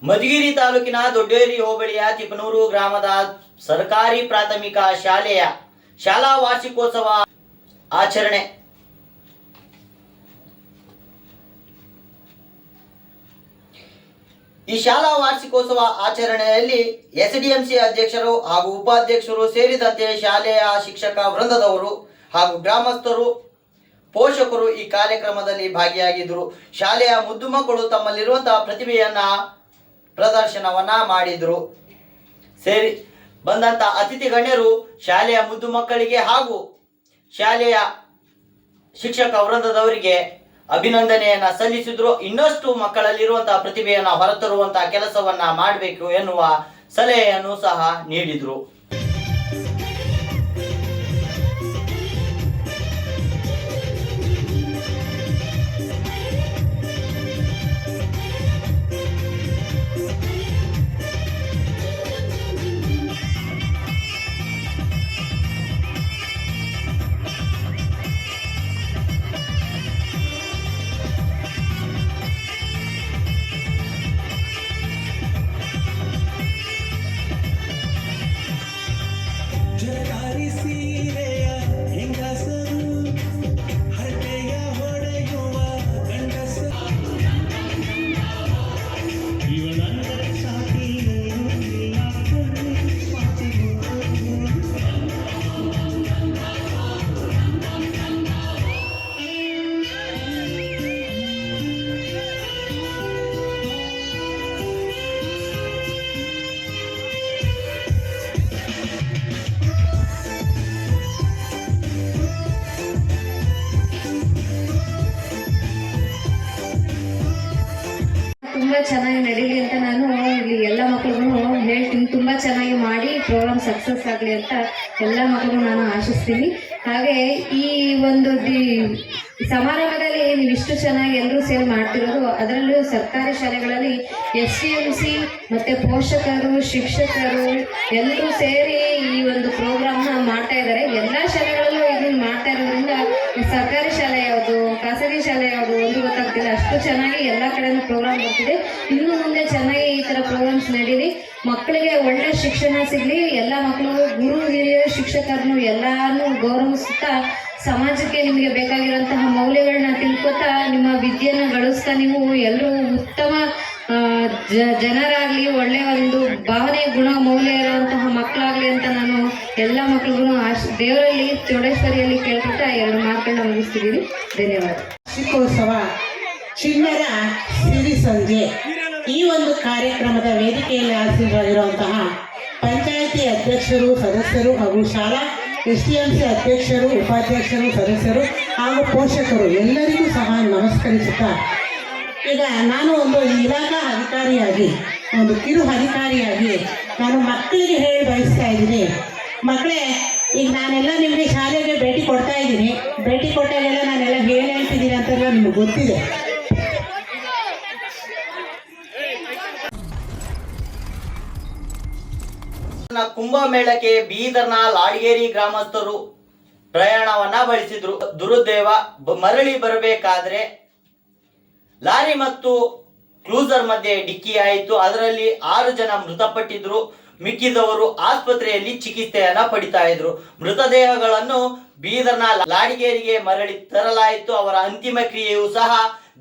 ಮಧುಗಿರಿ ತಾಲೂಕಿನ ದೊಡ್ಡೇರಿ ಹೋಬಳಿಯ ತಿಪನೂರು ಗ್ರಾಮದ ಸರ್ಕಾರಿ ಪ್ರಾಥಮಿಕ ಶಾಲೆಯ ಶಾಲಾ ವಾರ್ಷಿಕೋತ್ಸವ ಆಚರಣೆ. ಈ ಶಾಲಾ ವಾರ್ಷಿಕೋತ್ಸವ ಆಚರಣೆಯಲ್ಲಿ ಎಸ್ಡಿಎಂಸಿ ಅಧ್ಯಕ್ಷರು ಹಾಗೂ ಉಪಾಧ್ಯಕ್ಷರು ಸೇರಿದಂತೆ ಶಾಲೆಯ ಶಿಕ್ಷಕ ವೃಂದದವರು ಹಾಗೂ ಗ್ರಾಮಸ್ಥರು, ಪೋಷಕರು ಈ ಕಾರ್ಯಕ್ರಮದಲ್ಲಿ ಭಾಗಿಯಾಗಿದ್ದರು. ಶಾಲೆಯ ಮುದ್ದು ಮಕ್ಕಳು ತಮ್ಮಲ್ಲಿರುವಂತಹ ಪ್ರತಿಭೆಯನ್ನ ಪ್ರದರ್ಶನವನ್ನ ಮಾಡಿದ್ರು. ಸೇರಿ ಬಂದಂತ ಅತಿಥಿ ಗಣ್ಯರು ಶಾಲೆಯ ಮುದ್ದು ಮಕ್ಕಳಿಗೆ ಹಾಗೂ ಶಾಲೆಯ ಶಿಕ್ಷಕ ವೃಂದದವರಿಗೆ ಅಭಿನಂದನೆಯನ್ನ ಸಲ್ಲಿಸಿದ್ರು. ಇನ್ನಷ್ಟು ಮಕ್ಕಳಲ್ಲಿರುವಂತಹ ಪ್ರತಿಭೆಯನ್ನ ಹೊರತರುವಂತಹ ಕೆಲಸವನ್ನ ಮಾಡಬೇಕು ಎನ್ನುವ ಸಲಹೆಯನ್ನು ಸಹ ನೀಡಿದ್ರು. ಜರಕಾರಿ ಸೀರೆಯ ಹೆಂಗಸರು ಹರಟೆಯ ಹೊಡೆಯುವ ಗಂಡಸರು ಇವನನ್ನ ಸಾಕಿ ತುಂಬ ಚೆನ್ನಾಗಿ ನಡೀಲಿ ಅಂತ ನಾನು ಇಲ್ಲಿ ಎಲ್ಲ ಮಕ್ಕಳಿಗೂ ಹೇಳ್ತೀನಿ. ತುಂಬ ಚೆನ್ನಾಗಿ ಮಾಡಿ ಪ್ರೋಗ್ರಾಮ್ ಸಕ್ಸಸ್ ಆಗಲಿ ಅಂತ ಎಲ್ಲ ಮಕ್ಕಳಿಗೂ ನಾನು ಆಶಿಸ್ತೀನಿ. ಹಾಗೆ ಈ ಒಂದು ಸಮಾರಂಭದಲ್ಲಿ ನೀವು ಇಷ್ಟು ಚೆನ್ನಾಗಿ ಎಲ್ಲರೂ ಸೇರಿ ಮಾಡ್ತಿರೋದು, ಅದರಲ್ಲೂ ಸರ್ಕಾರಿ ಶಾಲೆಗಳಲ್ಲಿ SCMC ಮತ್ತು ಪೋಷಕರು, ಶಿಕ್ಷಕರು ಎಲ್ಲರೂ ಸೇರಿ ಈ ಒಂದು ಪ್ರೋಗ್ರಾಮ್ನ ಮಾಡ್ತಾ ಇದ್ದಾರೆ. ಎಲ್ಲ ಶಾಲೆಗಳಲ್ಲೂ ಇದನ್ನು ಮಾಡ್ತಾ ಇರೋದ್ರಿಂದ ಸರ್ಕಾರಿ ಶಾಲೆ ಯಾವುದು, ಖಾಸಗಿ ಶಾಲೆ ಯಾವುದು ಒಂದು ಗೊತ್ತಾಗ್ತಿಲ್ಲ. ಅಷ್ಟು ಚೆನ್ನಾಗಿ ಎಲ್ಲ ಕಡೆನೂ ಪ್ರೋಗ್ರಾಮ್ ಬರ್ತಿದೆ. ಇನ್ನು ಮುಂದೆ ಚೆನ್ನಾಗಿ ಈ ಥರ ಪ್ರೋಗ್ರಾಮ್ಸ್ ನಡೀಲಿ, ಮಕ್ಕಳಿಗೆ ಒಳ್ಳೆ ಶಿಕ್ಷಣ ಸಿಗಲಿ. ಎಲ್ಲ ಮಕ್ಕಳು ಗುರು ಹಿರಿಯ ಶಿಕ್ಷಕರನ್ನು ಎಲ್ಲಾನು ಗೌರವಿಸುತ್ತಾ ಸಮಾಜಕ್ಕೆ ನಿಮಗೆ ಬೇಕಾಗಿರುವಂತಹ ಮೌಲ್ಯಗಳನ್ನ ತಿಳ್ಕೊತಾ ನಿಮ್ಮ ವಿದ್ಯೆಯನ್ನು ಗಳಿಸ್ತಾ ನೀವು ಎಲ್ಲರೂ ಉತ್ತಮ ಜನರಾಗಲಿ, ಒಳ್ಳೆಯ ಒಂದು ಭಾವನೆ ಗುಣ ಮೌಲ್ಯ ಇರುವಂತಹ ಮಕ್ಕಳಾಗಲಿ ಅಂತ ನಾನು ಎಲ್ಲ ಮಕ್ಕಳಿಗೂ ದೇವರಲ್ಲಿ ಚೌಡೇಶ್ವರಿಯಲ್ಲಿ ಕೇಳ್ಕೊತಾ ಎರಡು ಮಾತುಗಳನ್ನ ಮುಗಿಸ್ತಿದ್ದೀನಿ. ಧನ್ಯವಾದ. ವಾರ್ಷಿಕೋತ್ಸವ ಚಿಣ್ಣರ ಸಿರಿ ಸಂಜೆ ಈ ಒಂದು ಕಾರ್ಯಕ್ರಮದ ವೇದಿಕೆಯಲ್ಲಿ ಆಸೀನರಾಗಿರುವಂತಹ ಪಂಚಾಯಿತಿ ಅಧ್ಯಕ್ಷರು, ಸದಸ್ಯರು ಹಾಗೂ ಶಾಲಾ SDMC ಅಧ್ಯಕ್ಷರು, ಉಪಾಧ್ಯಕ್ಷರು, ಸದಸ್ಯರು ಹಾಗೂ ಪೋಷಕರು ಎಲ್ಲರಿಗೂ ಸಹ ನಮಸ್ಕರಿಸುತ್ತಾ, ಈಗ ನಾನು ಒಂದು ಇಲಾಖಾ ಅಧಿಕಾರಿಯಾಗಿ, ಒಂದು ಕಿರು ಅಧಿಕಾರಿಯಾಗಿ ನಾನು ಮಕ್ಕಳಿಗೆ ಹೇಳಿ ಬಯಸ್ತಾ ಇದ್ದೀನಿ. ಮಕ್ಕಳೇ, ಈಗ ನಾನೆಲ್ಲ ನಿಮಗೆ ಶಾಲೆಗೆ ಭೇಟಿ ಕೊಡ್ತಾ ಇದ್ದೀನಿ. ಭೇಟಿ ಕೊಟ್ಟಾಗೆಲ್ಲ ನಾನೆಲ್ಲ ಹೇಳ್ತಿದ್ದೀನಿ ಅಂತೆಲ್ಲ ನಿಮ್ಗೆ ಗೊತ್ತಿದೆ. ಕುಂಭಮೇಳಕ್ಕೆ ಬೀದರ್ನ ಲಾಡಗೇರಿ ಗ್ರಾಮಸ್ಥರು ಪ್ರಯಾಣವನ್ನ ಬಳಸಿದ್ರು. ದುರುದ್ದೇವ ಮರಳಿ ಬರಬೇಕಾದ್ರೆ ಲಾರಿ ಮತ್ತು ಕ್ರೂಸರ್ ಮಧ್ಯೆ ಡಿಕ್ಕಿಯಾಯಿತು. ಅದರಲ್ಲಿ 6 ಜನ ಮೃತಪಟ್ಟಿದ್ರು. ಮಿಕ್ಕಿದವರು ಆಸ್ಪತ್ರೆಯಲ್ಲಿ ಚಿಕಿತ್ಸೆಯನ್ನ ಪಡಿತಾ ಇದ್ರು. ಮೃತದೇಹಗಳನ್ನು ಬೀದರ್ನ ಲಾಡಗೇರಿಗೆ ಮರಳಿ ತರಲಾಯಿತು. ಅವರ ಅಂತಿಮ ಕ್ರಿಯೆಯೂ ಸಹ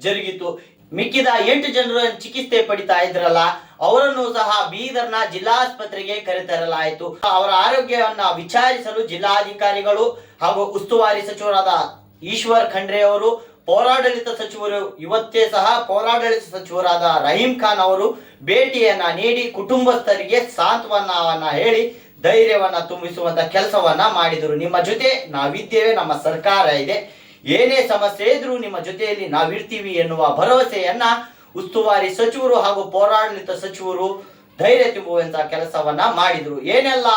ಜರುಗಿತು. ಮಿಕ್ಕಿದ 8 ಜನರು ಚಿಕಿತ್ಸೆ ಪಡಿತಾ ಇದ್ರಲ್ಲ, ಅವರನ್ನು ಸಹ ಬೀದರ್ನ ಜಿಲ್ಲಾಸ್ಪತ್ರೆಗೆ ಕರೆತರಲಾಯಿತು. ಅವರ ಆರೋಗ್ಯವನ್ನ ವಿಚಾರಿಸಲು ಜಿಲ್ಲಾಧಿಕಾರಿಗಳು ಹಾಗೂ ಉಸ್ತುವಾರಿ ಸಚಿವರಾದ ಈಶ್ವರ್ ಖಂಡ್ರೆ ಅವರು, ಪೌರಾಡಳಿತ ಸಚಿವರು ಇವತ್ತೇ ಸಹ ಪೌರಾಡಳಿತ ಸಚಿವರಾದ ರಹೀಂ ಖಾನ್ ಅವರು ಭೇಟಿಯನ್ನ ನೀಡಿ ಕುಟುಂಬಸ್ಥರಿಗೆ ಸಾಂತ್ವನವನ್ನ ಹೇಳಿ ಧೈರ್ಯವನ್ನ ತುಂಬಿಸುವಂತ ಕೆಲಸವನ್ನ ಮಾಡಿದರು. ನಿಮ್ಮ ಜೊತೆ ನಾವಿದ್ದೇವೆ, ನಮ್ಮ ಸರ್ಕಾರ ಇದೆ, ಏನೇ ಸಮಸ್ಯೆ ಇದ್ರೂ ನಿಮ್ಮ ಜೊತೆಯಲ್ಲಿ ನಾವಿರ್ತೀವಿ ಎನ್ನುವ ಭರವಸೆಯನ್ನ ಉಸ್ತುವಾರಿ ಸಚಿವರು ಹಾಗೂ ಪೌರಾಡಳಿತ ಸಚಿವರು ಧೈರ್ಯ ತುಂಬುವಂತ ಕೆಲಸವನ್ನ ಮಾಡಿದ್ರು. ಏನೆಲ್ಲ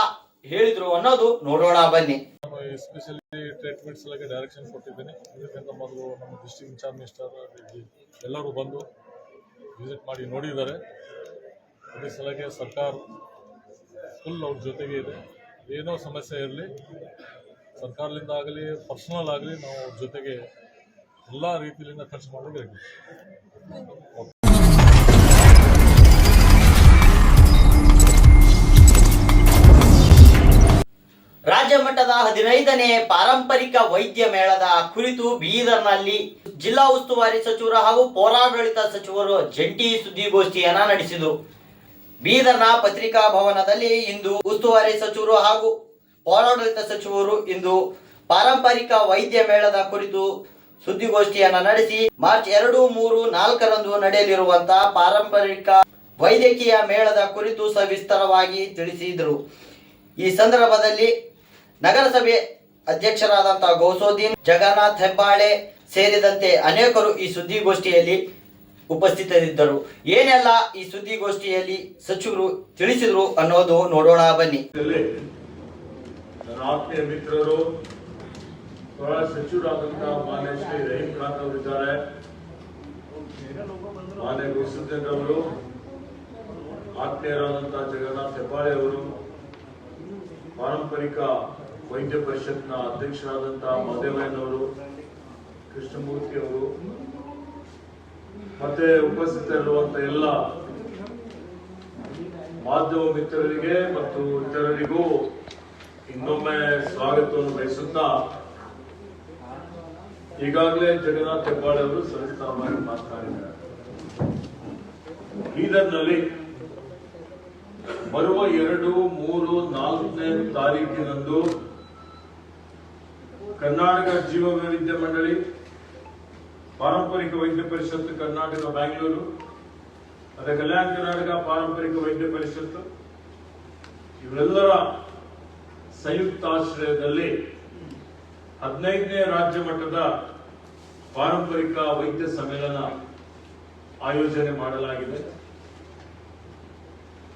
ಹೇಳಿದ್ರು ಅನ್ನೋದು ನೋಡೋಣ ಬನ್ನಿ. ಎಸ್ಪೆಷಲಿ ಟ್ರೀಟ್ಮೆಂಟ್ಸ್ ಎಲ್ಲ ಡೈರೆಕ್ಷನ್ ಕೊಟ್ಟಿದ್ದೀನಿ. ಇದಕ್ಕಿಂತ ಮೊದಲು ನಮ್ಮ ಡಿಸ್ಟ್ರಿಕ್ಟ್ ಇನ್ಚಾರ್ಜ್ ಮಿನಿಸ್ಟರ್ ಎಲ್ಲರೂ ಬಂದು ವಿಸಿಟ್ ಮಾಡಿ ನೋಡಿದ್ದಾರೆ. ಅದೇ ಸಲಗೆ ಸರ್ಕಾರ ಫುಲ್ ಅವ್ರ ಜೊತೆಗೆ ಇದೆ. ಏನೋ ಸಮಸ್ಯೆ ಇರಲಿ, ಸರ್ಕಾರದಿಂದ ಆಗಲಿ ಪರ್ಸನಲ್ ಆಗಲಿ ನಾವು ಅವ್ರ ಜೊತೆಗೆ ಎಲ್ಲ ರೀತಿಯಿಂದ ಖರ್ಚು ಮಾಡೋದು ರಾಜ್ಯ ಮಟ್ಟದ 15ನೇ ಪಾರಂಪರಿಕ ವೈದ್ಯ ಮೇಳದ ಕುರಿತು ಬೀದರ್ನಲ್ಲಿ ಜಿಲ್ಲಾ ಉಸ್ತುವಾರಿ ಸಚಿವರು ಹಾಗೂ ಪೌರಾಡಳಿತ ಸಚಿವರು ಜಂಟಿ ಸುದ್ದಿಗೋಷ್ಠಿಯನ್ನ ನಡೆಸಿದರು. ಬೀದರ್ನ ಪತ್ರಿಕಾ ಭವನದಲ್ಲಿ ಇಂದು ಉಸ್ತುವಾರಿ ಸಚಿವರು ಹಾಗೂ ಪೌರಾಡಳಿತ ಸಚಿವರು ಇಂದು ಪಾರಂಪರಿಕ ವೈದ್ಯ ಮೇಳದ ಕುರಿತು ಸುದ್ದಿಗೋಷ್ಠಿಯನ್ನ ನಡೆಸಿ ಮಾರ್ಚ್ 2, 3, 4ರಂದು ನಡೆಯಲಿರುವಂತಹ ಪಾರಂಪರಿಕ ವೈದ್ಯಕೀಯ ಮೇಳದ ಕುರಿತು ಸವಿಸ್ತರವಾಗಿ ತಿಳಿಸಿದರು. ಈ ಸಂದರ್ಭದಲ್ಲಿ ನಗರಸಭೆ ಅಧ್ಯಕ್ಷರಾದಂತಹ ಗೌಸೋದ್ದೀನ್, ಜಗನ್ನಾಥ್ ಹೆಬ್ಬಾಳೆ ಸೇರಿದಂತೆ ಅನೇಕರು ಈ ಸುದ್ದಿಗೋಷ್ಠಿಯಲ್ಲಿ ಉಪಸ್ಥಿತರಿದ್ದರು. ಏನೆಲ್ಲ ಈ ಸುದ್ದಿಗೋಷ್ಠಿಯಲ್ಲಿ ಸಚಿವರು ತಿಳಿಸಿದ್ರು ಅನ್ನೋದು ನೋಡೋಣ ಬನ್ನಿ. ನನ್ನ ಆತ್ಮೀಯ ಮಿತ್ರರು, ಸಚಿವರಾದಂತಹ ಮಾನ್ಯ ಶ್ರೀ ರಹೀಂ ಖಾನ್ ಅವರಿದ್ದಾರೆ, ಮಾನ್ಯ ಗೌಸುದ್ದೀನ್ ಅವರು, ಆತ್ಮೀಯರಾದಂತಹ ಜಗನ್ನಾಥ್ ಹೆಬ್ಬಾಳೆ ಅವರು, ಪಾರಂಪರಿಕ ವೈದ್ಯ ಪರಿಷತ್ನ ಅಧ್ಯಕ್ಷರಾದಂತಹ ಮಾದೇವಯ್ಯನವರು, ಕೃಷ್ಣಮೂರ್ತಿ ಅವರು, ಮತ್ತೆ ಉಪಸ್ಥಿತರಿರುವಂತಹ ಎಲ್ಲ ಮಾಧ್ಯಮ ಮಿತ್ರರಿಗೆ ಮತ್ತು ಇತರರಿಗೂ ಇನ್ನೊಮ್ಮೆ ಸ್ವಾಗತವನ್ನು ಬಯಸುತ್ತಾ, ಈಗಾಗಲೇ ಜಗನ್ನಾಥ್ ಹೆಬ್ಬಾಳೆ ಅವರು ಸವಿಸ್ತಾರವಾಗಿ ಮಾತನಾಡಿದ್ದಾರೆ. ಬೀದರ್ನಲ್ಲಿ ಬರುವ 2, 3, 4ನೇ ತಾರೀಕಿನಂದು ಕರ್ನಾಟಕ ಜೀವ ವೈವಿಧ್ಯ ಮಂಡಳಿ, ಪಾರಂಪರಿಕ ವೈದ್ಯ ಪರಿಷತ್ ಕರ್ನಾಟಕ ಬ್ಯಾಂಗ್ಳೂರು, ಮತ್ತೆ ಕಲ್ಯಾಣ ಕರ್ನಾಟಕ ಪಾರಂಪರಿಕ ವೈದ್ಯ ಪರಿಷತ್ ಇವೆಲ್ಲರ ಸಂಯುಕ್ತಾಶ್ರಯದಲ್ಲಿ 15ನೇ ರಾಜ್ಯ ಮಟ್ಟದ ಪಾರಂಪರಿಕ ವೈದ್ಯ ಸಮ್ಮೇಳನ ಆಯೋಜನೆ ಮಾಡಲಾಗಿದೆ.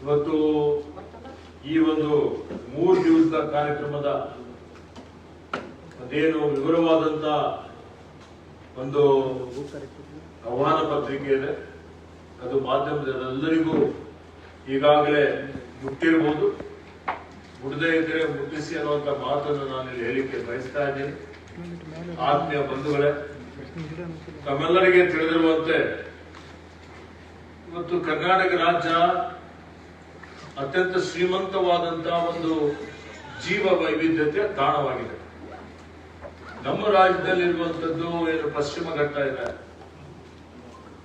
ಇವತ್ತು ಈ ಒಂದು 3 ದಿವಸದ ಕಾರ್ಯಕ್ರಮದ ಅದೇನು ವಿವರವಾದಂತ ಒಂದು ಆಹ್ವಾನ ಪತ್ರಿಕೆ ಇದೆ, ಅದು ಮಾಧ್ಯಮದಲ್ಲರಿಗೂ ಈಗಾಗಲೇ ಮುಟ್ಟಿರಬಹುದು. ಮುಟ್ಟದೇ ಇದ್ರೆ ಮುಟ್ಟಿಸಿ ಅನ್ನುವಂತ ಮಾತನ್ನು ನಾನು ಇಲ್ಲಿ ಹೇಳಿಕೆ ಬಯಸ್ತಾ ಇದ್ದೀನಿ. ಆತ್ಮೀಯ ಬಂಧುಗಳೇ, ತಮ್ಮೆಲ್ಲರಿಗೆ ತಿಳಿದಿರುವಂತೆ ಇವತ್ತು ಕರ್ನಾಟಕ ರಾಜ್ಯ ಅತ್ಯಂತ ಶ್ರೀಮಂತವಾದಂತಹ ಒಂದು ಜೀವ ವೈವಿಧ್ಯತೆಯ ತಾಣವಾಗಿದೆ. ನಮ್ಮ ರಾಜ್ಯದಲ್ಲಿರುವಂತದ್ದು ಏನು ಪಶ್ಚಿಮ ಘಟ್ಟ ಇದೆ,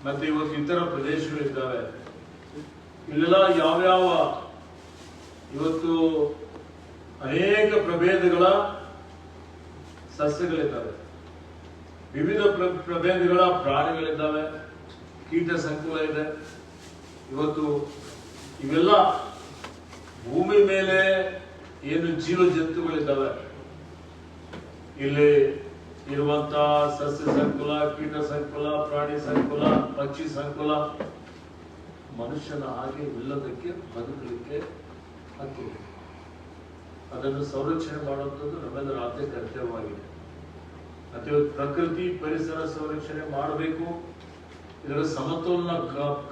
ಮತ್ತೆ ಇವತ್ತು ಇತರ ಪ್ರದೇಶಗಳಿದ್ದಾವೆ. ಇಲ್ಲೆಲ್ಲ ಯಾವ್ಯಾವ ಇವತ್ತು ಅನೇಕ ಪ್ರಭೇದಗಳ ಸಸ್ಯಗಳಿದ್ದಾವೆ, ವಿವಿಧ ಪ್ರಭೇದಗಳ ಪ್ರಾಣಿಗಳಿದ್ದಾವೆ, ಕೀಟ ಸಂಕುಲ ಇದೆ. ಇವತ್ತು ಇವೆಲ್ಲ ಭೂಮಿ ಮೇಲೆ ಏನು ಜೀವ ಜಂತುಗಳಿದ್ದಾವೆ, ಇಲ್ಲಿ ಇರುವಂತಹ ಸಸ್ಯ ಸಂಕುಲ, ಕೀಟ ಸಂಕುಲ, ಪ್ರಾಣಿ ಸಂಕುಲ, ಪಕ್ಷಿ ಸಂಕುಲ ಮನುಷ್ಯನ ಹಾಗೆ ಇಲ್ಲದಕ್ಕೆ ಬದುಕಲಿಕ್ಕೆ ಹಕ್ಕಿದೆ. ಅದನ್ನು ಸಂರಕ್ಷಣೆ ಮಾಡುವಂಥದ್ದು ನಮ್ಮೆಲ್ಲರ ಆದ್ಯ ಕರ್ತವ್ಯವಾಗಿದೆ. ಮತ್ತೆ ಪ್ರಕೃತಿ ಪರಿಸರ ಸಂರಕ್ಷಣೆ ಮಾಡಬೇಕು, ಇದರ ಸಮತೋಲನ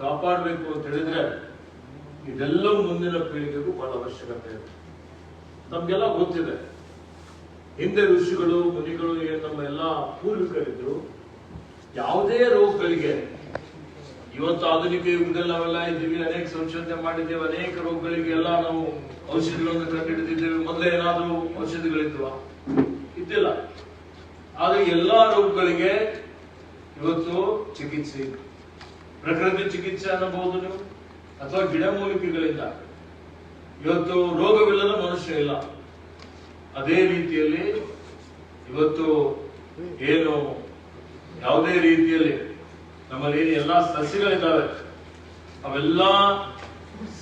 ಕಾಪಾಡಬೇಕು ಅಂತ ಹೇಳಿದ್ರೆ ಇದೆಲ್ಲವೂ ಮುಂದಿನ ಪೀಳಿಗೆಗೂ ಬಹಳ ಅವಶ್ಯಕತೆ ಇದೆ. ನಮ್ಗೆಲ್ಲ ಗೊತ್ತಿದೆ, ಹಿಂದೆ ಋಷಿಗಳು ಮುನಿಗಳು ಏನು ನಮ್ಮ ಎಲ್ಲ ಪೂರ್ವಿಕರಿದ್ರು, ಯಾವುದೇ ರೋಗಗಳಿಗೆ ಇವತ್ತು ಆಧುನಿಕ ಯುಗದಲ್ಲಿ ನಾವೆಲ್ಲ ಇದ್ದೀವಿ, ಅನೇಕ ಸಂಶೋಧನೆ ಮಾಡಿದ್ದೇವೆ, ಅನೇಕ ರೋಗಗಳಿಗೆ ಎಲ್ಲ ನಾವು ಔಷಧಿಗಳನ್ನು ಕಂಡುಹಿಡಿದಿದ್ದೇವೆ. ಮೊದಲೇ ಏನಾದರೂ ಔಷಧಿಗಳಿದ್ವಾ? ಇದ್ದಿಲ್ಲ. ಆದ್ರೆ ಎಲ್ಲಾ ರೋಗಗಳಿಗೆ ಇವತ್ತು ಚಿಕಿತ್ಸೆ ಇದೆ. ಪ್ರಕೃತಿ ಚಿಕಿತ್ಸೆ ಅನ್ನಬಹುದು ನೀವು, ಅಥವಾ ಗಿಡಮೂಲಿಕೆಗಳಿಂದ ಇವತ್ತು ರೋಗವಿಲ್ಲದ ಮನುಷ್ಯ ಇಲ್ಲ. ಅದೇ ರೀತಿಯಲ್ಲಿ ಇವತ್ತು ಏನು ಯಾವುದೇ ರೀತಿಯಲ್ಲಿ ನಮ್ಮಲ್ಲಿ ಏನು ಎಲ್ಲಾ ಸಸ್ಯಗಳಿದ್ದಾವೆ, ಅವೆಲ್ಲ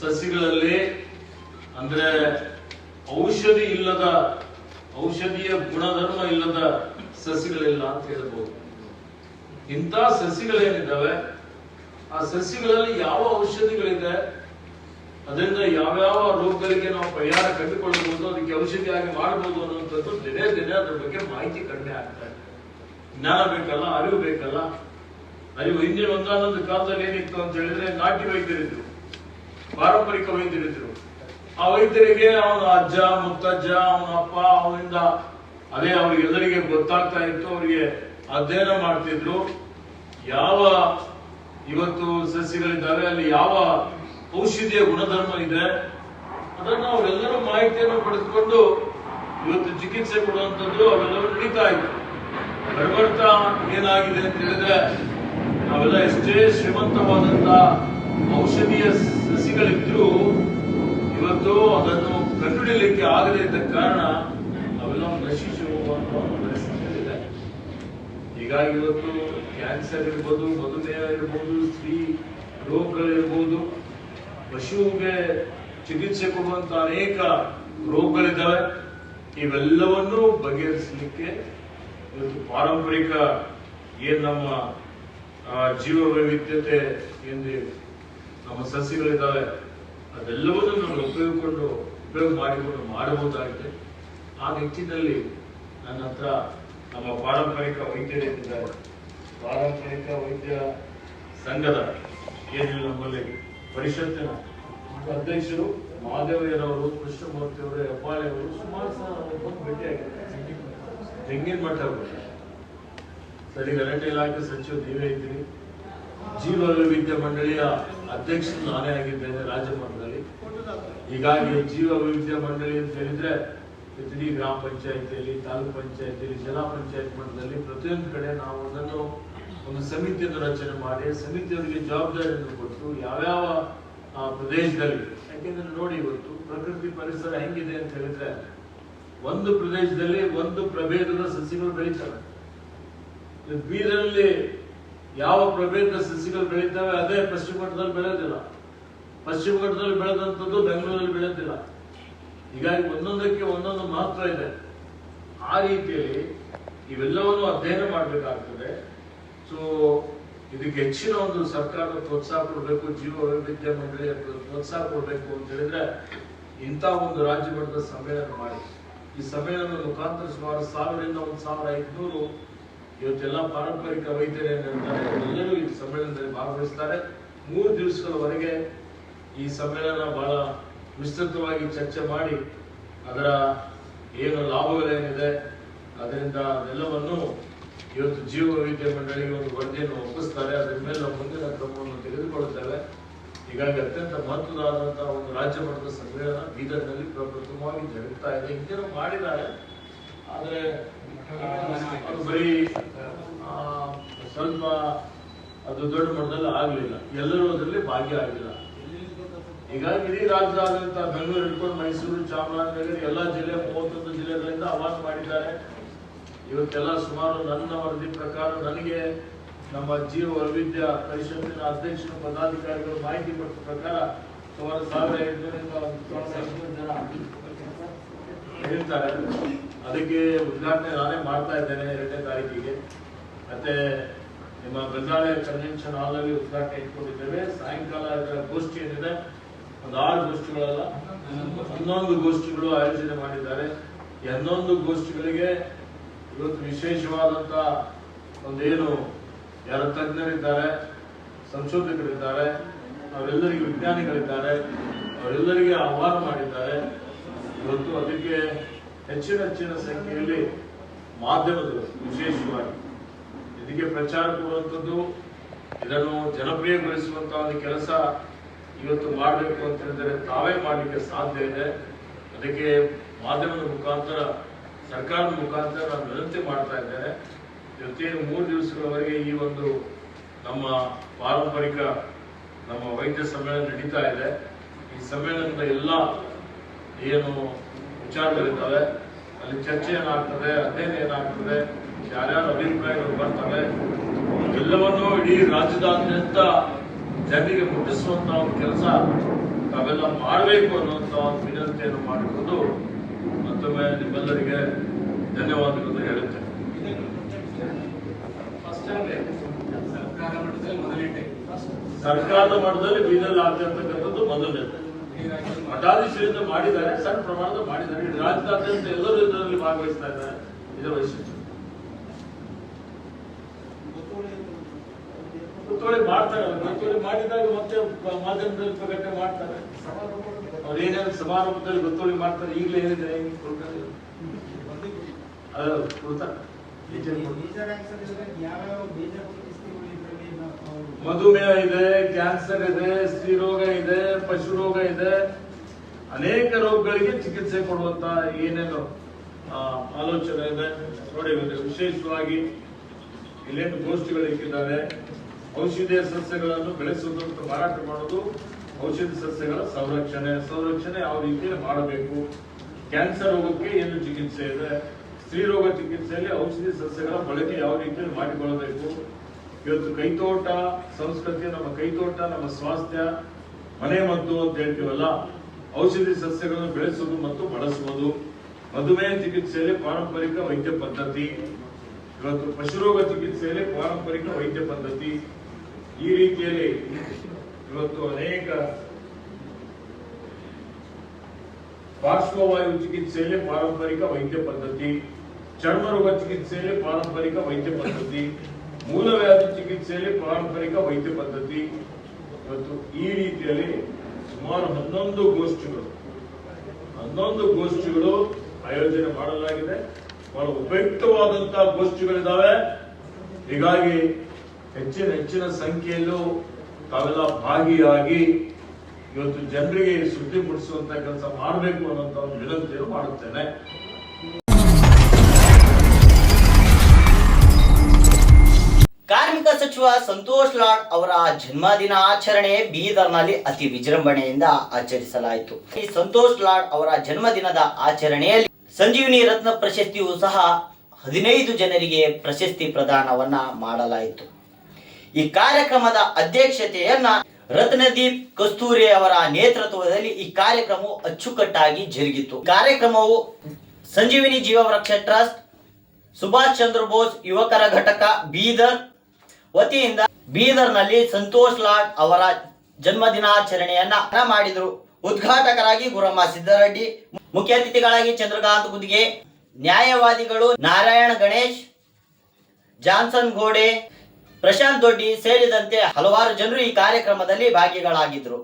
ಸಸ್ಯಗಳಲ್ಲಿ ಅಂದ್ರೆ ಔಷಧಿ ಇಲ್ಲದ, ಔಷಧಿಯ ಗುಣಧರ್ಮ ಇಲ್ಲದ ಸಸ್ಯಗಳಿಲ್ಲ ಅಂತ ಹೇಳ್ಬೋದು. ಇಂಥ ಸಸ್ಯಗಳೇನಿದ್ದಾವೆ, ಆ ಸಸ್ಯಗಳಲ್ಲಿ ಯಾವ ಔಷಧಿಗಳಿದೆ, ಅದರಿಂದ ಯಾವ್ಯಾವ ರೋಗಗಳಿಗೆ ನಾವು ಪರಿಹಾರ ಕಂಡುಕೊಳ್ಳಬಹುದು, ಅದಕ್ಕೆ ಔಷಧಿಯಾಗಿ ಮಾಡಬಹುದು ಅನ್ನುವಂಥದ್ದು ದಿನೇ ದಿನೇ ಅದ್ರ ಬಗ್ಗೆ ಮಾಹಿತಿ ಕಡಿಮೆ ಆಗ್ತಾ ಇದೆ. ಜ್ಞಾನ ಬೇಕಲ್ಲ, ಅರಿವು ಬೇಕಲ್ಲ. ಅರಿವು ಹಿಂದಿನ ಒಂದಾನೊಂದು ಕಾಲದಲ್ಲಿ ಏನಿತ್ತು ಅಂತ ಹೇಳಿದ್ರೆ ನಾಟಿ ವೈದ್ಯರಿದ್ರು, ಪಾರಂಪರಿಕ ವೈದ್ಯರಿದ್ರು. ಆ ವೈದ್ಯರಿಗೆ ಅವನ ಅಜ್ಜ ಮುತ್ತಜ್ಜ, ಅವನ ಅಪ್ಪ, ಅವನಿಂದ ಅದೇ ಅವ್ರಿಗೆಲ್ಲರಿಗೆ ಗೊತ್ತಾಗ್ತಾ ಇತ್ತು, ಅವರಿಗೆ ಅಧ್ಯಯನ ಮಾಡ್ತಿದ್ರು. ಯಾವ ಇವತ್ತು ಸಸ್ಯಗಳಿದ್ದಾವೆ, ಅಲ್ಲಿ ಯಾವ ಔಷಧಿಯ ಗುಣಧರ್ಮ ಇದೆ, ಅದನ್ನು ಅವರೆಲ್ಲರೂ ಮಾಹಿತಿಯನ್ನು ಪಡೆದುಕೊಂಡು ಇವತ್ತು ಚಿಕಿತ್ಸೆ ಕೊಡುವಂಥದ್ದು ಅವೆಲ್ಲವೂ ನಡೀತಾ ಇತ್ತು. ಬರ್ಬರ್ತಾ ಏನಾಗಿದೆ ಅಂತ ಹೇಳಿದ್ರೆ ನಾವೆಲ್ಲ ಎಷ್ಟೇ ಶ್ರೀಮಂತವಾದಂತ ಔಷಧೀಯ ಸಸಿಗಳಿದ್ರು ಇವತ್ತು ಅದನ್ನು ಕಂಡುಹಿಡಿಯಲಿಕ್ಕೆ ಆಗದೇ ಇದ್ದ ಕಾರಣ ಅವೆಲ್ಲ ನಶಿಸಿ ಹೋಗುವಂತ ಒಂದು ಪರಿಸ್ಥಿತಿ ಇದೆ. ಹೀಗಾಗಿ ಇವತ್ತು ಕ್ಯಾನ್ಸರ್ ಇರ್ಬೋದು, ಮಧುಮೇಹ ಇರ್ಬೋದು, ಸ್ತ್ರೀ ರೋಗಗಳಿರ್ಬೋದು, ಪಶುವಿಗೆ ಚಿಕಿತ್ಸೆ ಕೊಡುವಂತ ಅನೇಕ ರೋಗಗಳಿದ್ದಾವೆ. ಇವೆಲ್ಲವನ್ನು ಬಗೆಹರಿಸಲಿಕ್ಕೆ ಇವತ್ತು ಪಾರಂಪರಿಕ ಏನ್ ನಮ್ಮ ಜೀವ ವೈವಿಧ್ಯತೆ ಎಂದು ನಮ್ಮ ಸಸ್ಯಗಳಿದ್ದಾವೆ ಅದೆಲ್ಲವನ್ನು ನಾವು ಉಪಯೋಗ ಮಾಡಿಕೊಂಡು ಮಾಡಬಹುದಾಗಿದೆ. ಆ ನಿಟ್ಟಿನಲ್ಲಿ ನನ್ನ ಹತ್ರ ನಮ್ಮ ಪಾರಂಪರಿಕ ವೈದ್ಯರಿದ್ದಾರೆ. ಪಾರಂಪರಿಕ ವೈದ್ಯ ಸಂಘದ ಏನಿಲ್ಲ ನಮ್ಮಲ್ಲಿ ಪರಿಷತ್ತಿನ ಅಧ್ಯಕ್ಷರು ಮಹಾದೇವಯ್ಯರವರು, ಕೃಷ್ಣಮೂರ್ತಿಯವರು, ಹೆಬ್ಬಾಳೆ ಅವರು ಸುಮಾರು ಸಲ ಭೇಟಿಯಾಗಿದ್ದಾರೆ. ತೆಂಗಿನ ಮಠ ಅವರು ಸರಿ ಅರಣ್ಯ ಇಲಾಖೆ ಸಚಿವ ನೀವೇ ಇದ್ದೀರಿ. ಜೀವ ವೈವಿಧ್ಯ ಮಂಡಳಿಯ ಅಧ್ಯಕ್ಷರು ನಾನೇ ಆಗಿದ್ದೇನೆ ರಾಜ್ಯ ಮಟ್ಟದಲ್ಲಿ. ಹೀಗಾಗಿ ಜೀವ ವೈವಿಧ್ಯ ಮಂಡಳಿ ಅಂತ ಹೇಳಿದ್ರೆ ಇಡೀ ಗ್ರಾಮ ಪಂಚಾಯತಿಯಲ್ಲಿ, ತಾಲೂಕು ಪಂಚಾಯತಿಯಲ್ಲಿ, ಜಿಲ್ಲಾ ಪಂಚಾಯತ್ ಮಟ್ಟದಲ್ಲಿ ಪ್ರತಿಯೊಂದು ಕಡೆ ನಾವು ಅದನ್ನು ಒಂದು ಸಮಿತಿಯನ್ನು ರಚನೆ ಮಾಡಿ ಸಮಿತಿಯವರಿಗೆ ಜವಾಬ್ದಾರಿಯನ್ನು ಕೊಟ್ಟು ಯಾವ್ಯಾವ ಪ್ರದೇಶದಲ್ಲಿ, ಯಾಕೆಂದ್ರೆ ನೋಡಿ ಇವತ್ತು ಪ್ರಕೃತಿ ಪರಿಸರ ಹೆಂಗಿದೆ ಅಂತ ಹೇಳಿದ್ರೆ ಒಂದು ಪ್ರದೇಶದಲ್ಲಿ ಒಂದು ಪ್ರಭೇದದ ಸಸಿಗಳು ಬೆಳೀತವೆ. ಬೀದರಲ್ಲಿ ಯಾವ ಪ್ರಭೇದದ ಸಸಿಗಳು ಬೆಳೀತವೆ ಅದೇ ಪಶ್ಚಿಮ ಘಟ್ಟದಲ್ಲಿ ಬೆಳೆಯೋದಿಲ್ಲ, ಪಶ್ಚಿಮ ಘಟ್ಟದಲ್ಲಿ ಬೆಳೆದಂಥದ್ದು ಬೆಂಗಳೂರಲ್ಲಿ ಬೆಳೆಯೋದಿಲ್ಲ. ಹೀಗಾಗಿ ಒಂದೊಂದಕ್ಕೆ ಒಂದೊಂದು ಮಹತ್ವ ಇದೆ. ಆ ರೀತಿಯಲ್ಲಿ ಇವೆಲ್ಲವನ್ನು ಅಧ್ಯಯನ ಮಾಡಬೇಕಾಗ್ತದೆ. ಸೊ ಇದಕ್ಕೆ ಹೆಚ್ಚಿನ ಒಂದು ಸರ್ಕಾರದ ಪ್ರೋತ್ಸಾಹ ಕೊಡಬೇಕು, ಜೀವ ವೈವಿಧ್ಯ ಮಂಡಳಿಯ ಪ್ರೋತ್ಸಾಹ ಕೊಡಬೇಕು ಅಂತ ಹೇಳಿದ್ರೆ ಇಂಥ ಒಂದು ರಾಜ್ಯ ಮಟ್ಟದ ಸಮ್ಮೇಳನ ಮಾಡಿ, ಈ ಸಮ್ಮೇಳನದ ಮುಖಾಂತರ ಸುಮಾರು 1000ರಿಂದ 1500 ಇವತ್ತೆಲ್ಲ ಪಾರಂಪರಿಕ ವೈದ್ಯರೇನಿರ್ತಾರೆ ಎಲ್ಲರೂ ಈ ಸಮ್ಮೇಳನದಲ್ಲಿ ಭಾಗವಹಿಸ್ತಾರೆ. 3 ದಿವಸಗಳವರೆಗೆ ಈ ಸಮ್ಮೇಳನ ಬಹಳ ವಿಸ್ತೃತವಾಗಿ ಚರ್ಚೆ ಮಾಡಿ ಅದರ ಏನು ಲಾಭಗಳೇನಿದೆ ಅದರಿಂದ ಅದೆಲ್ಲವನ್ನು ಇವತ್ತು ಜೀವ ವೈವಿಧ್ಯ ಮಂಡಳಿಗೆ ಒಂದು ವರದಿಯನ್ನು ಒಪ್ಪಿಸ್ತಾರೆ. ಅದರ ಮೇಲೆ ನಾವು ಮುಂದಿನ ಕ್ರಮವನ್ನು ತೆಗೆದುಕೊಳ್ಳುತ್ತೇವೆ. ಹೀಗಾಗಿ ಅತ್ಯಂತ ಮಹತ್ವದಾದಂತಹ ಒಂದು ರಾಜ್ಯ ಮಟ್ಟದ ಸಮ್ಮೇಳನ ಬೀದರ್ನಲ್ಲಿ ಪ್ರಪ್ರಥಮವಾಗಿ ಜರುಗ್ತಾ ಇದೆ. ಹಿಂದೆ ಮಾಡಿದ್ದಾರೆ, ಆದರೆ ಅದು ಬರೀ ಸ್ವಲ್ಪ ಅದು ದೊಡ್ಡ ಮಟ್ಟದಲ್ಲಿ ಆಗಲಿಲ್ಲ, ಎಲ್ಲರೂ ಅದರಲ್ಲಿ ಭಾಗಿಯಾಗಿಲ್ಲ. ಹೀಗಾಗಿ ಇಡೀ ರಾಜ್ಯದಾದ್ಯಂತ ಬೆಂಗಳೂರು ಹಿಡ್ಕೊಂಡು ಮೈಸೂರು, ಚಾಮರಾಜನಗರ ಎಲ್ಲ ಜಿಲ್ಲೆ 31 ಜಿಲ್ಲೆಗಳಿಂದ ಆಹ್ವಾನ ಮಾಡಿದ್ದಾರೆ. ಇವತ್ತೆಲ್ಲ ಸುಮಾರು ನನ್ನ ವರದಿ ಪ್ರಕಾರ ನನಗೆ ನಮ್ಮ ಜೀವ ವೈವಿಧ್ಯ ಪರಿಷತ್ತಿನ ಅಧ್ಯಕ್ಷರು ಪದಾಧಿಕಾರಿಗಳು ಮಾಹಿತಿ ಕೊಟ್ಟ ಪ್ರಕಾರ ಸುಮಾರು 1500ರಿಂದ 1500 ಜನ ಹೇಳ್ತಾರೆ. ಅದಕ್ಕೆ ಉದ್ಘಾಟನೆ ನಾನೇ ಮಾಡ್ತಾ ಇದ್ದೇನೆ 2ನೇ ತಾರೀಕಿಗೆ. ಮತ್ತೆ ನಿಮ್ಮ ಗಂಗಾಳೆ ಕನ್ವೆನ್ಷನ್ ಹಾಲ್ ಅಲ್ಲಿ ಉದ್ಘಾಟನೆ ಇಟ್ಕೊಂಡಿದ್ದೇವೆ. ಸಾಯಂಕಾಲ ಇದರ ಗೋಷ್ಠಿ ಏನಿದೆ ಒಂದು 6 ಗೋಷ್ಠಿಗಳಲ್ಲ 11 ಗೋಷ್ಠಿಗಳು ಆಯೋಜನೆ ಮಾಡಿದ್ದಾರೆ. ಈ 11 ಗೋಷ್ಠಿಗಳಿಗೆ ಇವತ್ತು ವಿಶೇಷವಾದಂತ ಒಂದೇನು ಯಾರು ತಜ್ಞರಿದ್ದಾರೆ, ಸಂಶೋಧಕರಿದ್ದಾರೆ, ಅವರೆಲ್ಲರಿಗೆ ವಿಜ್ಞಾನಿಗಳಿದ್ದಾರೆ, ಅವರೆಲ್ಲರಿಗೆ ಆಹ್ವಾನ ಮಾಡಿದ್ದಾರೆ. ಇವತ್ತು ಅದಕ್ಕೆ ಹೆಚ್ಚಿನ ಸಂಖ್ಯೆಯಲ್ಲಿ ಮಾಧ್ಯಮಗಳು ವಿಶೇಷವಾಗಿ ಇದಕ್ಕೆ ಪ್ರಚಾರ ಕೊಡುವಂಥದ್ದು, ಇದನ್ನು ಜನಪ್ರಿಯಗೊಳಿಸುವಂತಹ ಒಂದು ಕೆಲಸ ಇವತ್ತು ಮಾಡಬೇಕು ಅಂತ ಹೇಳಿದರೆ ತಾವೇ ಮಾಡಲಿಕ್ಕೆ ಸಾಧ್ಯ ಇದೆ. ಅದಕ್ಕೆ ಮಾಧ್ಯಮದ ಮುಖಾಂತರ, ಸರ್ಕಾರದ ಮುಖಾಂತರ ನಾನು ವಿನಂತಿ ಮಾಡ್ತಾ ಇದ್ದೇನೆ. ಇವತ್ತೇನು 3 ದಿವಸಗಳವರೆಗೆ ಈ ಒಂದು ನಮ್ಮ ಪಾರಂಪರಿಕ ನಮ್ಮ ವೈದ್ಯ ಸಮ್ಮೇಳನ ನಡೀತಾ ಇದೆ. ಈ ಸಮ್ಮೇಳನದ ಎಲ್ಲ ಏನು ವಿಚಾರಗಳಿದ್ದಾವೆ ಅಲ್ಲಿ ಚರ್ಚೆ ಏನಾಗ್ತದೆ, ಅಧ್ಯಯನ ಏನಾಗ್ತದೆ, ಯಾರ್ಯಾರ ಅಭಿಪ್ರಾಯಗಳು ಬರ್ತವೆ, ಎಲ್ಲವನ್ನೂ ಇಡೀ ರಾಜ್ಯದಾದ್ಯಂತ ಜನರಿಗೆ ಮುಟ್ಟಿಸುವಂತ ಒಂದು ಕೆಲಸ ತಾವೆಲ್ಲ ಮಾಡಬೇಕು ಅನ್ನುವಂತ ಒಂದು ವಿನಂತಿಯನ್ನು ಮಾಡಿಕೊಂಡು ಮತ್ತೊಮ್ಮೆ ನಿಮ್ಮೆಲ್ಲರಿಗೆ ಧನ್ಯವಾದಗಳನ್ನು ಹೇಳುತ್ತೇನೆ. ಸರ್ಕಾರದ ಮಟ್ಟದಲ್ಲಿ ಬೀದರ್ ಆಗ್ತಿರ್ತಕ್ಕಂಥದ್ದು ಮೊದಲನೇದು. ಮಠಾಧೀಶರಿಂದ ಮಾಡಿದ್ದಾರೆ, ಸಣ್ಣ ಪ್ರಮಾಣದ ಮಾಡಿದ್ದಾರೆ. ರಾಜ್ಯದಾದ್ಯಂತ ಎಲ್ಲರೂ ಇದರಲ್ಲಿ ಭಾಗವಹಿಸ್ತಾ ಇದ್ದಾರೆ. ಇದರ ವೈಶಿಷ್ಟ್ಯ ಗೊತ್ತುವಳಿ ಮಾಡ್ತಾರೆ. ಗೊತ್ತುವಳಿ ಮಾಡಿದಾಗ ಮತ್ತೆ ಮಾಧ್ಯಮದಲ್ಲಿ ಪ್ರಕಟಣೆ ಮಾಡ್ತಾರೆ. ಅವ್ರು ಏನೇನು ಸಮಾರಂಭದಲ್ಲಿ ಗೊತ್ತುವಳಿ ಮಾಡ್ತಾರೆ. ಈಗಲೇ ಏನಿದೆ ಅದು ಕೊಡ್ತಾರೆ. ಮಧುಮೇಹ ಇದೆ, ಕ್ಯಾನ್ಸರ್ ಇದೆ, ಸ್ತ್ರೀ ರೋಗ ಇದೆ, ಪಶು ರೋಗ ಇದೆ, ಅನೇಕ ರೋಗಗಳಿಗೆ ಚಿಕಿತ್ಸೆ ಕೊಡುವಂತ ಏನೇನು ಆಲೋಚನೆ ಇದೆ. ನೋಡಿ, ವಿಶೇಷವಾಗಿ ಇಲ್ಲೇನು ಗೋಷ್ಠಿಗಳು ಇಕ್ಕಿದ್ದಾರೆ, ಔಷಧೀಯ ಸಸ್ಯಗಳನ್ನು ಬೆಳೆಸುವುದು ಮತ್ತು ಮಾರಾಟ ಮಾಡೋದು, ಔಷಧಿ ಸಸ್ಯಗಳ ಸಂರಕ್ಷಣೆ ಯಾವ ರೀತಿಯಲ್ಲಿ ಮಾಡಬೇಕು, ಕ್ಯಾನ್ಸರ್ ರೋಗಕ್ಕೆ ಏನು ಚಿಕಿತ್ಸೆ ಇದೆ, ಸ್ತ್ರೀ ರೋಗ ಚಿಕಿತ್ಸೆಯಲ್ಲಿ ಔಷಧಿ ಸಸ್ಯಗಳ ಬಳಕೆ ಯಾವ ರೀತಿಯಲ್ಲಿ ಮಾಡಿಕೊಳ್ಳಬೇಕು. ಇವತ್ತು ಕೈತೋಟ ಸಂಸ್ಕೃತಿ, ನಮ್ಮ ಕೈತೋಟ ನಮ್ಮ ಸ್ವಾಸ್ಥ್ಯ, ಮನೆ ಮದ್ದು ಅಂತ ಹೇಳ್ತೀವಲ್ಲ, ಔಷಧಿ ಸಸ್ಯಗಳನ್ನು ಬೆಳೆಸುವುದು ಮತ್ತು ಬಳಸುವುದು, ಮಧುಮೇಹ ಚಿಕಿತ್ಸೆಯಲ್ಲಿ ಪಾರಂಪರಿಕ ವೈದ್ಯ ಪದ್ಧತಿ, ಇವತ್ತು ಪಶುರೋಗ ಚಿಕಿತ್ಸೆಯಲ್ಲಿ ಪಾರಂಪರಿಕ ವೈದ್ಯ ಪದ್ಧತಿ, ಈ ರೀತಿಯಲ್ಲಿ ಇವತ್ತು ಅನೇಕ ಪಾರ್ಶ್ವವಾಯು ಚಿಕಿತ್ಸೆಯಲ್ಲಿ ಪಾರಂಪರಿಕ ವೈದ್ಯ ಪದ್ಧತಿ, ಚರ್ಮರೋಗ ಚಿಕಿತ್ಸೆಯಲ್ಲಿ ಪಾರಂಪರಿಕ ವೈದ್ಯ ಪದ್ಧತಿ, ಮೂಲವ್ಯಾಧಿ ಚಿಕಿತ್ಸೆಯಲ್ಲಿ ಪಾರಂಪರಿಕ ವೈದ್ಯ ಪದ್ಧತಿ. ಇವತ್ತು ಈ ರೀತಿಯಲ್ಲಿ ಸುಮಾರು 11 ಗೋಷ್ಠಿಗಳು ಆಯೋಜನೆ ಮಾಡಲಾಗಿದೆ. ಬಹಳ ಉಪಯುಕ್ತವಾದಂತಹ ಗೋಷ್ಠಿಗಳಿದ್ದಾವೆ. ಹೀಗಾಗಿ ಹೆಚ್ಚಿನ ಸಂಖ್ಯೆಯಲ್ಲೂ ತಾವೆಲ್ಲ ಭಾಗಿಯಾಗಿ ಇವತ್ತು ಜನರಿಗೆ ಸುದ್ದಿ ಮುಟ್ಟಿಸುವಂತ ಕೆಲಸ ಮಾಡಬೇಕು ಅನ್ನೋಂಥ ಒಂದು ವಿನಂತಿಯನ್ನು ಮಾಡುತ್ತೇನೆ. ಕಾರ್ಮಿಕ ಸಚಿವ ಸಂತೋಷ್ ಲಾಡ್ ಅವರ ಜನ್ಮದಿನಾಚರಣೆ ಬೀದರ್ನಲ್ಲಿ ಅತಿ ವಿಜೃಂಭಣೆಯಿಂದ ಆಚರಿಸಲಾಯಿತು. ಈ ಸಂತೋಷ್ ಲಾಡ್ ಅವರ ಜನ್ಮದಿನದ ಆಚರಣೆಯಲ್ಲಿ ಸಂಜೀವಿನಿ ರತ್ನ ಪ್ರಶಸ್ತಿಯೂ ಸಹ 15 ಜನರಿಗೆ ಪ್ರಶಸ್ತಿ ಪ್ರದಾನವನ್ನ ಮಾಡಲಾಯಿತು. ಈ ಕಾರ್ಯಕ್ರಮದ ಅಧ್ಯಕ್ಷತೆಯನ್ನ ರತ್ನದೀಪ್ ಕಸ್ತೂರಿ ಅವರ ನೇತೃತ್ವದಲ್ಲಿ ಈ ಕಾರ್ಯಕ್ರಮವು ಅಚ್ಚುಕಟ್ಟಾಗಿ ಜರುಗಿತು. ಕಾರ್ಯಕ್ರಮವು ಸಂಜೀವಿನಿ ಜೀವವೃಕ್ಷ ಟ್ರಸ್ಟ್, ಸುಭಾಷ್ ಚಂದ್ರ ಬೋಸ್ ಯುವಕರ ಘಟಕ ಬೀದರ್ ವತಿಯಿಂದ ಬೀದರ್ನಲ್ಲಿ ಸಂತೋಷ್ ಲಾಡ್ ಅವರ ಜನ್ಮದಿನಾಚರಣೆಯನ್ನ ಮಾಡಿದರು. ಉದ್ಘಾಟಕರಾಗಿ ಗುರಮ್ಮ ಸಿದ್ದರೆಡ್ಡಿ, ಮುಖ್ಯ ಅತಿಥಿಗಳಾಗಿ ಚಂದ್ರಕಾಂತ್ ಗುದ್ಗೆ, ನ್ಯಾಯವಾದಿಗಳು ನಾರಾಯಣ ಗಣೇಶ್, ಜಾನ್ಸನ್ ಗೋಡೆ, ಪ್ರಶಾಂತ್ ದೊಡ್ಡಿ ಸೇರಿದಂತೆ ಹಲವಾರು ಜನರು ಈ ಕಾರ್ಯಕ್ರಮದಲ್ಲಿ ಭಾಗಿಗಳಾಗಿದ್ದರು.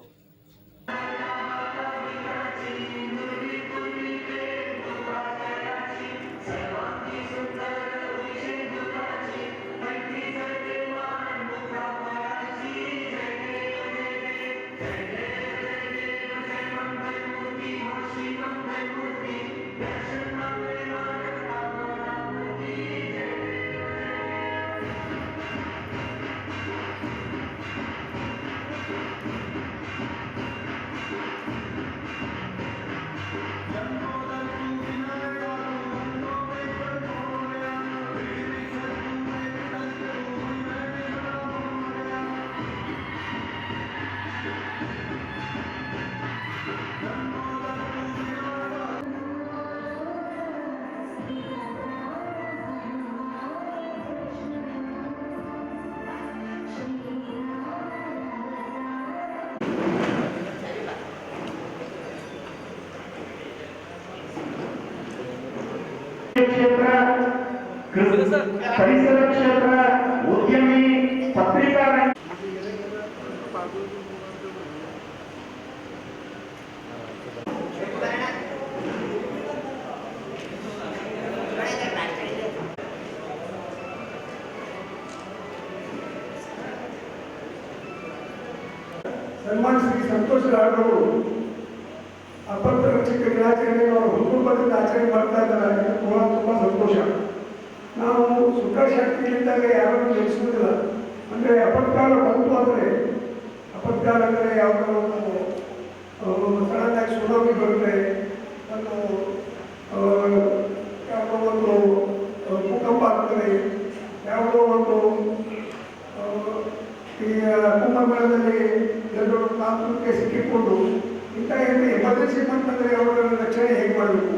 ಕ್ಷೇತ್ರ, ಪರಿಸರ ಕ್ಷೇತ್ರ, ಉದ್ಯಮಿ, ಪತ್ರಿಕಾ ಸನ್ಮಾನ್ ಶ್ರೀ ಸಂತೋಷ್ ಲಾಡ್ ಅವರು ಅಪತ್ರ ರಕ್ಷಕ ದಿನಾಚರಣೆ ಅವರು ಹುಟ್ಟುಹಬ್ಬದಿಂದ ಆಚರಣೆ ಮಾಡ್ತಾ ಇದ್ದಾರೆ. ತುಂಬಾ ಸಂತೋಷ. ನಾವು ಸುಖ ಶಕ್ತಿಯಿಂದಾಗ ಯಾರನ್ನು ಜಯಿಸುವುದಿಲ್ಲ. ಅಂದರೆ ಅಪತ್ಕಾಲ ಬಂತು ಅಂದರೆ, ಅಪತ್ಕಾಲ ಅಂದರೆ ಯಾವುದೋ ಸಡನ್ನಾಗಿ ಸುನಾಮಿ ಬರುತ್ತೆ, ಒಂದು ಯಾವುದೋ ಒಂದು ಭೂಕಂಪ ಆಗ್ತದೆ, ಯಾವುದೋ ಒಂದು ಈ ಕುಂಭಮೇಳದಲ್ಲಿ ಎಲ್ಲರೂ ತಾಂತ್ರಿಕ ಸಿಕ್ಕಿಕೊಂಡು ಇಂಥ ಎಮರ್ಜೆನ್ಸಿ ಬಂತಂದರೆ ಅವರ ರಕ್ಷಣೆ ಹೇಗೆ ಮಾಡಬೇಕು,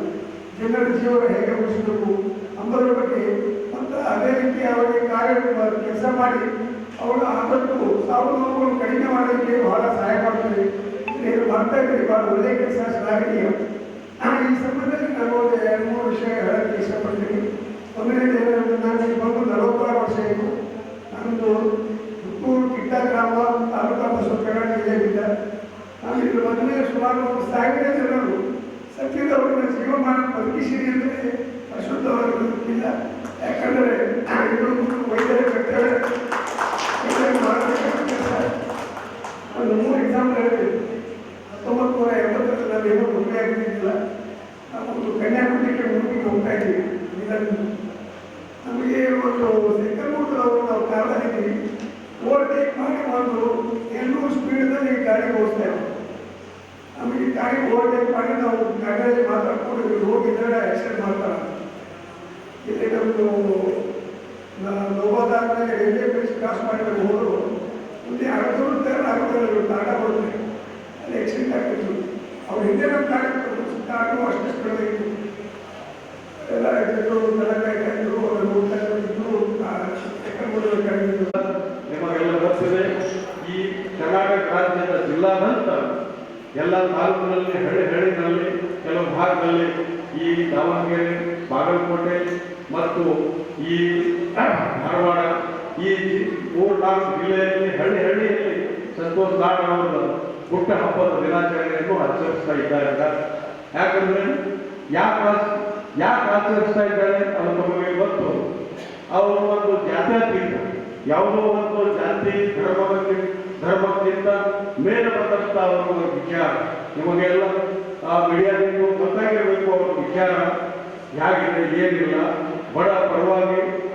ಜನರ ಜೀವನ ಹೇಗೆ ಉಳಿಸಬೇಕು ಅಂಬುದರ ಬಗ್ಗೆ ಮತ್ತು ಅದೇ ರೀತಿ ಅವರಿಗೆ ಕೆಲಸ ಮಾಡಿ ಅವರ ಆದಷ್ಟು ಸಾವು ನೋವುಗಳು ಕಡಿಮೆ ಮಾಡೋದಕ್ಕೆ ಬಹಳ ಸಹಾಯ ಮಾಡ್ತಾರೆ. ನೀವು ಮಾಡ್ತಾ ಇದ್ದೀರಿ, ಬಹಳ ಒಳ್ಳೆಯ ಕೆಲಸ, ಶ್ಲಾಘನೀಯ. ಈ ಸಂದರ್ಭದಲ್ಲಿ ನಾನು ಒಂದು 2-3 ವಿಷಯ ಹೇಳೋಕ್ಕೆ ಇಷ್ಟಪಡ್ತೀನಿ. ಒಂದನೇದು ಏನಂದ್ರೆ, ನಾನು ಬಂದು 46 ವರ್ಷ ಆಯಿತು. ನನ್ನದು ಪುತ್ತೂರು ಕಿಟ್ಟ ಗ್ರಾಮ, ತಾಲೂಕಾ ಬಸವಕರಣ ಜಿಲ್ಲೆಯಿಂದ. ನಾನು ಇಲ್ಲಿ ಮೊದಲೇ ಸುಮಾರು 1000 ಜನರು ಸತ್ಯದವರನ್ನ ಜೀವಮಾನ ಬದುಕಿಸಿರಿ ಅಂದರೆ ಅಶುದ್ಧವಾಗಿ ಬದುಕಿಲ್ಲ. ಯಾಕಂದರೆ ಇದು ವೈದ್ಯರ ಕರ್ತವ್ಯ, ಒಂದು 3 ಎಕ್ಸಾಂಪಲ್ ಹೇಳ್ತೀನಿ. 1980ರಲ್ಲಿ ನಾವೇನೋ ಮದುವೆ ಆಗಿದ್ದಿಲ್ಲ. ನಾವು ಒಂದು ಕನ್ಯಾಕುಮಾರಿಗೆ ಹೋಗ್ತಾ ಇದ್ದೀವಿ. ಫುಲ್ ಸ್ಪೀಡ್ನಲ್ಲಿ ಗಾಡಿ ಓಡಿಸ್ತಾ ಇದ್ವಿ. ನಮಗೆ ಗಾಡಿ ಓವರ್ಟೇಕ್ ಮಾಡಿ ನಾವು ಗಾಡಿಯಲ್ಲಿ ಮಾತಾಡ್ಕೊಂಡು ಇಲ್ಲಿ ಹೋಗಿದ್ದರೆ ಆಕ್ಸಿಡೆಂಟ್ ಮಾಡ್ತಾರೆ. ಇಲ್ಲಿ ನಮ್ಮದು ಲೋಗೋದಾದ್ಮೇಲೆ ರೈಲ್ವೆ ಬ್ರಿಡ್ಜ್ ಕ್ರಾಸ್ ಮಾಡಿ ಹೋದರು ಮುಂದೆ ಅರವತ್ತು ಆಟ ಬರುತ್ತೆ, ಅಲ್ಲಿ ಆಕ್ಸಿಡೆಂಟ್ ಆಗ್ತಿತ್ತು. ಅವ್ರು ಹಿಂದೆ ನಮ್ಮ ಗಾಡಿ ಆಟೋ ಅಷ್ಟೇ ಸ್ಪೀಡ್ ಇತ್ತು. ಎಲ್ಲ ಜನರು ತಲೆಕಾಯಿ ಕಂಡು ಹೋಗ್ತಾ ಇದ್ರು. ನಿಮಗೆಲ್ಲ ಗೊತ್ತಿದೆ, ಈ ಕರ್ನಾಟಕ ರಾಜ್ಯದ ಜಿಲ್ಲಾದಂತ ಎಲ್ಲ ತಾಲೂಕಿನಲ್ಲಿ ಹಳ್ಳಿನಲ್ಲಿ ಕೆಲವು ಭಾಗದಲ್ಲಿ ಈ ದಾವಣಗೆರೆ, ಬಾಗಲಕೋಟೆ ಮತ್ತು ಈ ಧಾರವಾಡ ಈ 3-4 ಜಿಲ್ಲೆಯಲ್ಲಿ ಹಳ್ಳಿಯಲ್ಲಿ ಸಂತೋಷ್ ಲಾಡ್ ಅವರ ಹುಟ್ಟ ಹಬ್ಬದ ದಿನಾಚರಣೆಯನ್ನು ಆಚರಿಸ್ತಾ ಇದ್ದಾರೆ. ಯಾಕಂದ್ರೆ ಯಾಕೆ ಆಚರಿಸ್ತಾ ಇದ್ದಾರೆ ಅದು ನಮಗೆ ಗೊತ್ತು. ಅವರು ಒಂದು ಜಾತ್ಯತೀತ, ಯಾವುದೋ ಒಂದು ಜಾತಿ ಧರ್ಮಕ್ಕಿಂತ ಮೇಲೆ ಬಂದಂತ ಅವರ ವಿಚಾರ ನಿಮಗೆಲ್ಲ ಮೀಡಿಯಾದಿಂದ ಗೊತ್ತಾಗಿರಬೇಕು. ಅವರ ವಿಚಾರ ಹೇಗಿದೆ, ಏನಿಲ್ಲ,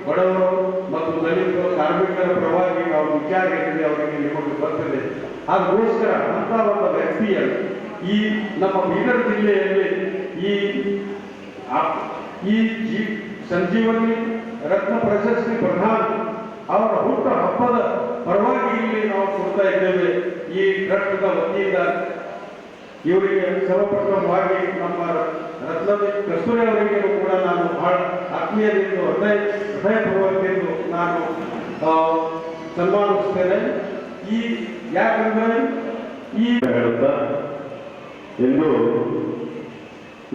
ಬಡವರು ಮತ್ತು ದಲಿತರು, ಕಾರ್ಮಿಕರ ಪರವಾಗಿ ಅವ್ರ ವಿಚಾರ ಏನಿದೆ ಅವರಿಗೆ ನಿಮಗೆ ಬರ್ತದೆ. ಅದಕ್ಕೋಸ್ಕರ ಅಂತ ಒಬ್ಬ ವ್ಯಕ್ತಿಯನ್ನು ಈ ನಮ್ಮ ಬೀದರ್ ಜಿಲ್ಲೆಯಲ್ಲಿ ಈ ಸಂಜೀವನಿ ರತ್ನ ಪ್ರಶಸ್ತಿ ಪ್ರಧಾನ ಅವರ ಹುಟ್ಟು ಹಬ್ಬದ ಪರವಾಗಿ ಇಲ್ಲಿ ನಾವು ಕೊಡ್ತಾ ಇದ್ದೇವೆ. ಈ ಟ್ರಸ್ಟ್ನ ವತಿಯಿಂದ ಇವರಿಗೆ ಸರ್ವಪ್ರಥಮವಾಗಿ ನಮ್ಮ ರತ್ನದೀಪ್ ಕಸ್ತೂರಿ ಅವರಿಗೆ ಕೂಡ ನಾನು ಬಹಳ ಆತ್ಮೀಯದಿಂದ ಹೃದಯಪೂರ್ವಕದಿಂದ ನಾನು ಸನ್ಮಾನಿಸ್ತೇನೆ. ಯಾಕಂದ್ರೆ ಈ ಹೇಳುತ್ತಾ ಎಂದು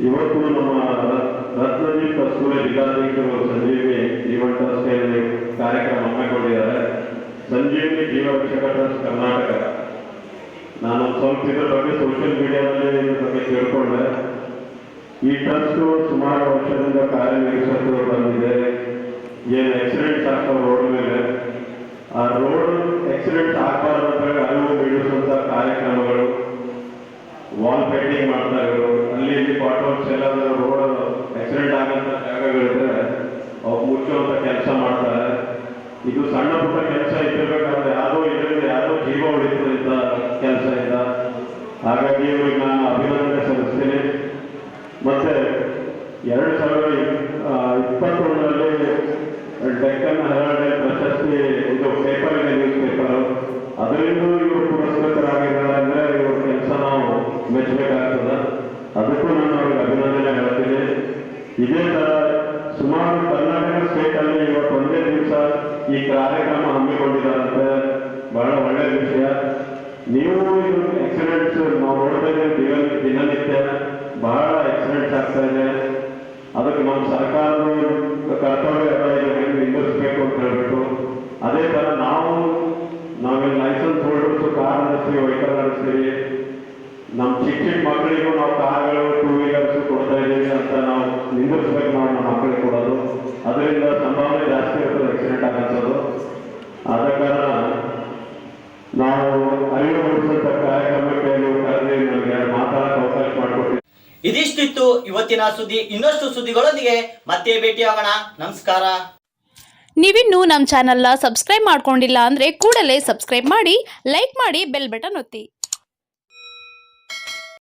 ಇವತ್ತು ನಮ್ಮ ರತ್ನದೀಪ್ ಕಸ್ತೂರಿ ಜಿಲ್ಲಾಧ್ಯಕ್ಷರು ಸಂಜೀವಿನಿ ಜೀವ ಟ್ರಸ್ಟ್ ಕಾರ್ಯಕ್ರಮ ಹಮ್ಮಿಕೊಂಡಿದ್ದಾರೆ. ಸಂಜೀವಿನಿ ಜೀವ ರಕ್ಷಕ ಟ್ರಸ್ಟ್ ಕರ್ನಾಟಕ. ನಾನು ಸ್ವಲ್ಪ ಇದರ ಬಗ್ಗೆ ಸೋಷಿಯಲ್ ಮೀಡಿಯಾದಲ್ಲಿ ಇದ್ರ ಬಗ್ಗೆ ತಿಳ್ಕೊಂಡೆ. ಈ ಟ್ರಸ್ಟ್ ಸುಮಾರು ವರ್ಷದಿಂದ ಕಾರ್ಯನಿರ್ವಹಿಸುತ್ತಾ ಬಂದಿದೆ. ಏನು ಆಕ್ಸಿಡೆಂಟ್ಸ್ ಆಗ್ತಾವೆ ರೋಡ್ ಮೇಲೆ, ಆ ರೋಡ್ ಆಕ್ಸಿಡೆಂಟ್ಸ್ ಆಗಬಾರ್ದಂತ ಅರಿವು ಮೂಡಿಸುವಂಥ ಕಾರ್ಯಕ್ರಮಗಳು, ವಾಲ್ ಪೇಂಟಿಂಗ್ ಮಾಡ್ತಾ ಇರೋರು, ಅಲ್ಲಿ ಇಲ್ಲಿ ಪಾಟ್ಹೋಲ್ಸ್ ಎಲ್ಲಾದರೂ ರೋಡ್ ಆಕ್ಸಿಡೆಂಟ್ ಆಗಂತ ಜಾಗಗಳಿದ್ರೆ ಅವ್ರು ಮುಚ್ಚುವಂಥ ಕೆಲಸ ಮಾಡ್ತಾರೆ. ಇದು ಸಣ್ಣ ಪುಟ್ಟ ಕೆಲಸ ಇದ್ದಿರ್ಬೇಕಾದ್ರೆ ಯಾರೋ ಜೀವ ಉಳಿತಂತ ಕೆಲಸ ಇಲ್ಲ. ಹಾಗಾಗಿ ಇವ್ರಿಗೆ ನಾನು ಅಭಿನಂದನೆ ಸಲ್ಲಿಸ್ತೀನಿ. ಮತ್ತೆ 2021ರಲ್ಲಿ ಡೆಕ್ಕನ್ ಹೆರಾಲ್ಡ್ ಪ್ರಶಸ್ತಿ ಇದು ಪೇಪರ್ ಇದೆ, ನ್ಯೂಸ್ ಪೇಪರ್, ಅದರಿಂದ ಇವರು ಪುರಸ್ಕೃತರಾಗಿದ್ದಾರೆ. ಅಂದ್ರೆ ಇವ್ರ ಕೆಲಸ ನಾವು ಮೆಚ್ಚಬೇಕಾಗ್ತದೆ. ಅದಕ್ಕೂ ನಾನು ಅವ್ರಿಗೆ ಅಭಿನಂದನೆ ಹೇಳ್ತೀನಿ. ಇದೇ ತರ ಸುಮಾರು ಕರ್ನಾಟಕ ಸ್ಟೇಟ್ ಅಲ್ಲಿ ಇವತ್ತು ಒಂದೇ ದಿವಸ ಈ ಕಾರ್ಯಕ್ರಮ ಹಮ್ಮಿಕೊಂಡಿದ್ದಾರಂತೆ. ಬಹಳ ಒಳ್ಳೆಯ ವಿಷಯ. ನೀವು ಇದು ಆಕ್ಸಿಡೆಂಟ್ಸ್ ನಾವು ನೋಡ್ತಾ ಇದ್ದೇವೆ, ದಿನನಿತ್ಯ ಬಹಳ ಆಕ್ಸಿಡೆಂಟ್ಸ್ ಆಗ್ತಾ ಇದೆ. ಅದಕ್ಕೆ ನಮ್ಮ ಸರ್ಕಾರದ ಕರ್ತವ್ಯ ನಿಂದಿಸಬೇಕು ಅಂತ ಹೇಳ್ಬಿಟ್ಟು, ಅದೇ ತರ ನಾವೇನು ಲೈಸೆನ್ಸ್ ಹೋಲ್ಡರ್ಸ್ ಕಾರ್ ನಡೆಸ್ತೀವಿ, ವೆಹಿಕಲ್ ನಡೆಸ್ತೀವಿ, ನಮ್ಮ ಚಿಕ್ಕ ಮಕ್ಕಳಿಗೂ ನಾವು ಕಾರ್ಗಳು, 2 ವೀಲರ್ಸ್ ಕೊಡ್ತಾ ಇದ್ದೀವಿ ಅಂತ ನಾವು ನಿಂದಿಸ್ಬೇಕು. ನಾವು ನಮ್ಮ ಮಕ್ಕಳಿಗೆ ಕೊಡೋದು, ಅದರಿಂದ ಸಂಭಾವನೆ ಜಾಸ್ತಿ ಇರ್ತದೆ ಆಕ್ಸಿಡೆಂಟ್ ಆಗಂಥದ್ದು. ಆದ ಕಾರಣ ನಾವು ಅರಿವು ಮೂಡಿಸುವಂಥ ಕಾರ್ಯಕ್ರಮಕ್ಕೆ ನೀವು ಕರೆದು ನನಗೆ ಮಾತಾಡಕ್ಕೆ ಅವಕಾಶ ಮಾಡಿಕೊಟ್ಟಿದ್ದೀವಿ. ಇದಿಷ್ಟಿತ್ತು ಇವತ್ತಿನ ಸುದ್ದಿ. ಇನ್ನಷ್ಟು ಸುದ್ದಿಗಳೊಂದಿಗೆ ಮತ್ತೆ ಭೇಟಿಯಾಗೋಣ. ನಮಸ್ಕಾರ. ನೀವಿನ್ನೂ ನಮ್ಮ ಚಾನಲ್ನ ಸಬ್ಸ್ಕ್ರೈಬ್ ಮಾಡ್ಕೊಂಡಿಲ್ಲ ಅಂದರೆ ಕೂಡಲೇ ಸಬ್ಸ್ಕ್ರೈಬ್ ಮಾಡಿ, ಲೈಕ್ ಮಾಡಿ, ಬೆಲ್ ಬಟನ್ ಒತ್ತಿ.